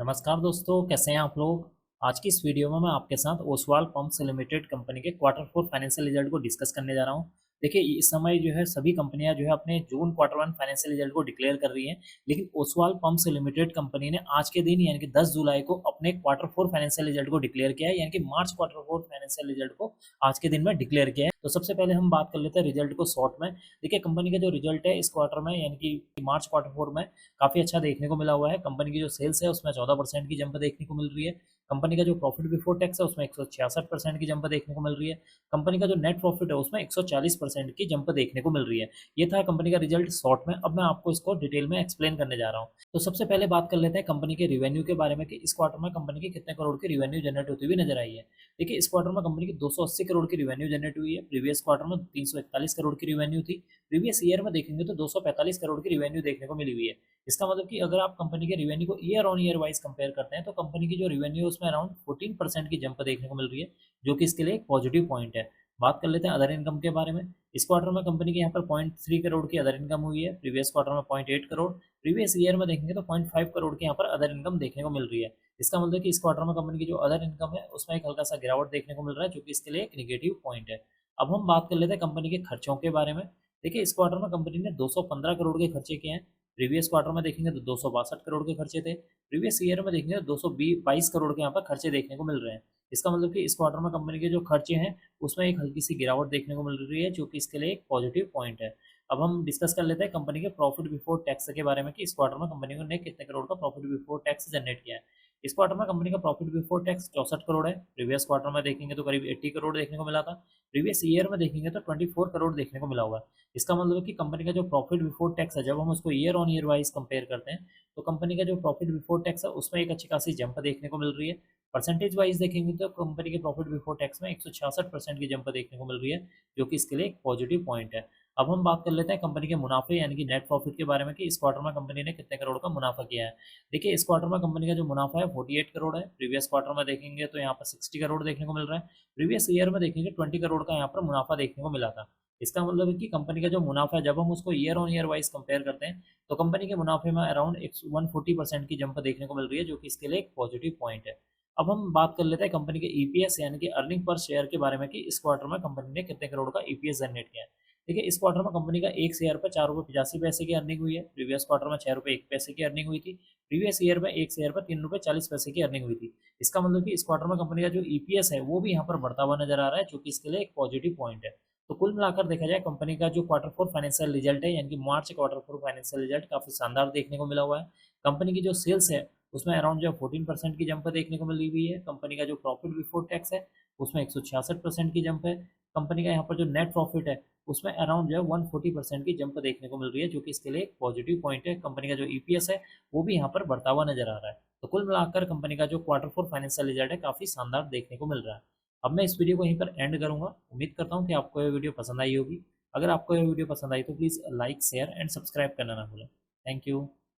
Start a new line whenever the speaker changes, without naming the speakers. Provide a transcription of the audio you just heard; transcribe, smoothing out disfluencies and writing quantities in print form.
नमस्कार दोस्तों, कैसे हैं आप लोग। आज की इस वीडियो में मैं आपके साथ ओसवाल पंप्स लिमिटेड कंपनी के क्वार्टर फोर फाइनेंशियल रिजल्ट को डिस्कस करने जा रहा हूं। देखिए, इस समय जो है सभी कंपनियां जो है अपने जून क्वार्टर वन फाइनेंशियल रिजल्ट को डिक्लेयर कर रही हैं, लेकिन ओसवाल पंप्स लिमिटेड कंपनी ने आज के दिन यानी कि 10 जुलाई को अपने क्वार्टर फोर फाइनेंशियल रिजल्ट को डिक्लेयर किया है, यानी कि मार्च क्वार्टर फोर फाइनेंशियल रिजल्ट को आज के दिन में डिक्लेयर किया है। तो सबसे पहले हम बात कर लेते हैं रिजल्ट को शॉर्ट में। देखिए, कंपनी का जो रिजल्ट है इस क्वार्टर में यानी कि मार्च क्वार्टर फोर में काफ़ी अच्छा देखने को मिला हुआ है। कंपनी की जो सेल्स है उसमें 14% की जंप देखने को मिल रही है। कंपनी का जो प्रॉफिट बिफोर टैक्स है उसमें 166% की जंप देखने को मिल रही है। कंपनी का जो नेट प्रॉफिट है उसमें 140% की जंप देखने को मिल रही है। ये था कंपनी का रिजल्ट शॉर्ट में। अब मैं आपको इसको डिटेल में एक्सप्लेन करने जा रहा हूँ। तो सबसे पहले बात कर लेते हैं कंपनी के रिवेन्यू के बारे में कि इस क्वार्टर में कंपनी की कितने करोड़ की रिवेन्यू जनरेट होती हुई नजर आई है। देखिए, इस क्वार्टर में कंपनी की 280 करोड़ की रिवेन्यू जनरेट हुई है। प्रीवियस क्वार्टर में 341 करोड़ की रिवेन्यू थी। प्रीवियस ईयर में देखेंगे तो 245 करोड़ की रिवेन्यू देखने को मिली हुई है। इसका मतलब कि अगर आप कंपनी के रिवेन्यू को year on year wise compare करते हैं तो कंपनी की जो रिवेन्यू है उसमें अराउंड 14% की जंप देखने को मिल रही है, जो कि इसके लिए एक पॉजिटिव पॉइंट है। बात कर लेते हैं अदर इनकम के बारे में। इस क्वार्टर में कंपनी के यहाँ पर 0.3 करोड़ की अदर इनकम हुई है। प्रीवियस क्वार्टर में 0.8 करोड़। प्रीवियस ईयर में देखेंगे तो 0.5 करोड़ की यहाँ पर अदर इनकम देखने को मिल रही है। इसका मतलब है कि इस क्वार्टर में कंपनी की जो अदर इनकम है उसमें एक हल्का सा गिरावट देखने को मिल रहा है, जो कि इसके लिए एक निगेटिव पॉइंट है। अब हम बात कर लेते हैं कंपनी के खर्चों के बारे में। देखिए, इस क्वार्टर में कंपनी ने 215 करोड़ के खर्चे किए हैं। प्रीवियस क्वार्टर में देखेंगे तो 262 करोड़ के खर्चे थे। प्रीवियस ईयर में देखेंगे तो 222 करोड़ के यहाँ पर खर्चे देखने को मिल रहे हैं। इसका मतलब कि इस क्वार्टर में कंपनी के जो खर्चे हैं उसमें एक हल्की सी गिरावट देखने को मिल रही है, जो कि इसके लिए एक पॉजिटिव पॉइंट है। अब हम डिस्कस कर लेते हैं कंपनी के प्रॉफिट बिफोर टैक्स के बारे में कि इस क्वार्टर में कंपनी ने कितने करोड़ का प्रॉफिट बिफोर टैक्स जनरेट किया है। इस क्वार्टर में कंपनी का प्रॉफिट बिफोर टैक्स 64 करोड़ है। प्रीवियस क्वार्टर में देखेंगे तो करीब 80 करोड़ देखने को मिला था। प्रीवियस ईयर में देखेंगे तो 24 करोड़ देखने को मिला हुआ है। इसका मतलब है कि कंपनी का जो प्रॉफिट बिफोर टैक्स है, जब हम उसको year on year wise compare करते हैं तो कंपनी का जो प्रॉफिट बिफोर टैक्स है उसमें एक अच्छी खासी जंप देखने को मिल रही है। परसेंटेज वाइज देखेंगे तो कंपनी के प्रॉफिट बिफोर टैक्स में 166% की जंप देखने को मिल रही है, जो कि इसके लिए एक पॉजिटिव पॉइंट है। अब हम बात कर लेते हैं कंपनी के मुनाफे यानी कि नेट प्रॉफिट के बारे में कि इस क्वार्टर में कंपनी ने कितने करोड़ का मुनाफा किया है। देखिए, इस क्वार्टर में कंपनी का जो मुनाफा है 48 करोड़ है। प्रीवियस क्वार्टर में देखेंगे तो यहाँ पर 60 करोड़ देखने को मिल रहा है। प्रीवियस ईयर में देखेंगे 20 करोड़ का यहाँ पर मुनाफा देखने को मिला था। इसका मतलब है कि कंपनी का जो मुनाफा है जब हम उसको year on year wise compare करते हैं तो कंपनी के मुनाफे में अराउंड 140% की जंप देखने को मिल रही है, जो कि इसके लिए एक पॉजिटिव पॉइंट है। अब हम बात कर लेते हैं कंपनी के ईपीएस यानी कि अर्निंग पर शेयर के बारे में कि इस क्वार्टर में कंपनी ने कितने करोड़ का ईपीएस जनरेट किया है। देखिए, इस क्वार्टर में कंपनी का एक शेयर पर 4 रुपये 85 पैसे की अर्निंग हुई है। प्रीवियस क्वार्टर में 6 रुपये 1 पैसे की अर्निंग हुई थी। प्रीवियस ईयर में एक शेयर पर 3 रुपये 40 पैसे की अर्निंग हुई थी। इसका मतलब कि इस क्वार्टर में कंपनी का जो ईपीएस है वो भी यहाँ पर बढ़ता हुआ नजर आ रहा है, जो कि इसके लिए एक पॉजिटिव पॉइंट है। तो कुल मिलाकर देखा जाए कंपनी का जो क्वार्टर फोर फाइनेंशियल रिजल्ट है यानी कि मार्च क्वार्टर फोर फाइनेंशियल रिजल्ट काफी शानदार देखने को मिला हुआ है। कंपनी की जो सेल्स है उसमें अराउंड जो 14% की जंप देखने को मिली हुई है। कंपनी का जो प्रॉफिट बिफोर टैक्स है उसमें 166% की जंप है। कंपनी का यहाँ पर जो नेट प्रॉफिट है उसमें अराउंड जो है 140% की जंप देखने को मिल रही है, जो कि इसके लिए एक पॉजिटिव पॉइंट है। कंपनी का जो ईपीएस है वो भी यहाँ पर बढ़ता हुआ नजर आ रहा है। तो कुल मिलाकर कंपनी का जो क्वार्टर फोर फाइनेंशियल रिजल्ट है काफी शानदार देखने को मिल रहा है। अब मैं इस वीडियो को यहीं पर एंड करूंगा। उम्मीद करता हूँ कि आपको ये वीडियो पसंद आई होगी। अगर आपको ये वीडियो पसंद आई तो please like share and subscribe करना ना भूलें। Thank you.